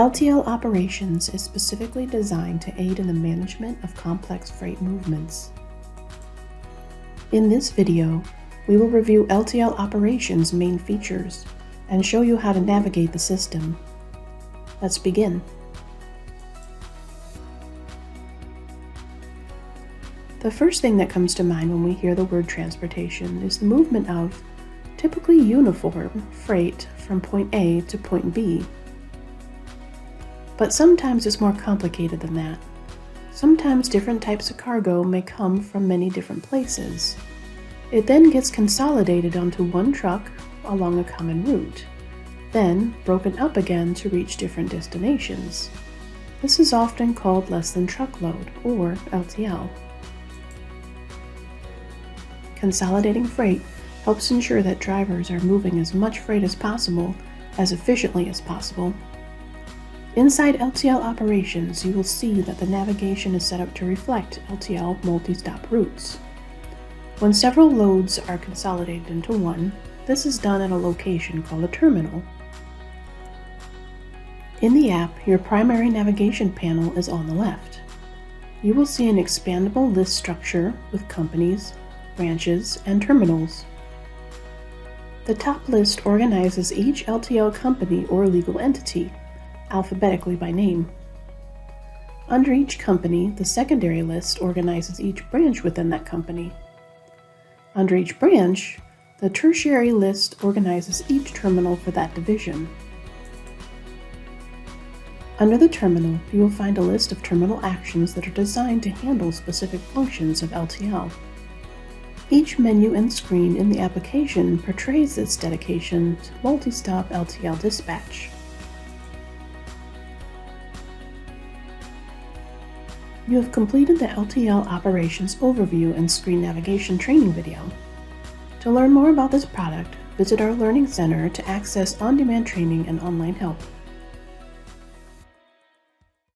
LTL Operations is specifically designed to aid in the management of complex freight movements. In this video, we will review LTL Operations' main features and show you how to navigate the system. Let's begin. The first thing that comes to mind when we hear the word transportation is the movement of typically uniform freight from point A to point B. But sometimes it's more complicated than that. Sometimes different types of cargo may come from many different places. It then gets consolidated onto one truck along a common route, then broken up again to reach different destinations. This is often called less-than-truckload, or LTL. Consolidating freight helps ensure that drivers are moving as much freight as possible, as efficiently as possible. Inside LTL Operations, you will see that the navigation is set up to reflect LTL multi-stop routes. When several loads are consolidated into one, this is done at a location called a terminal. In the app, your primary navigation panel is on the left. You will see an expandable list structure with companies, branches, and terminals. The top list organizes each LTL company or legal entity, alphabetically by name. Under each company, the secondary list organizes each branch within that company. Under each branch, the tertiary list organizes each terminal for that division. Under the terminal, you will find a list of terminal actions that are designed to handle specific functions of LTL. Each menu and screen in the application portrays its dedication to multi-stop LTL dispatch. You have completed the LTL Operations Overview and Screen Navigation training video. To learn more about this product, visit our Learning Center to access on-demand training and online help.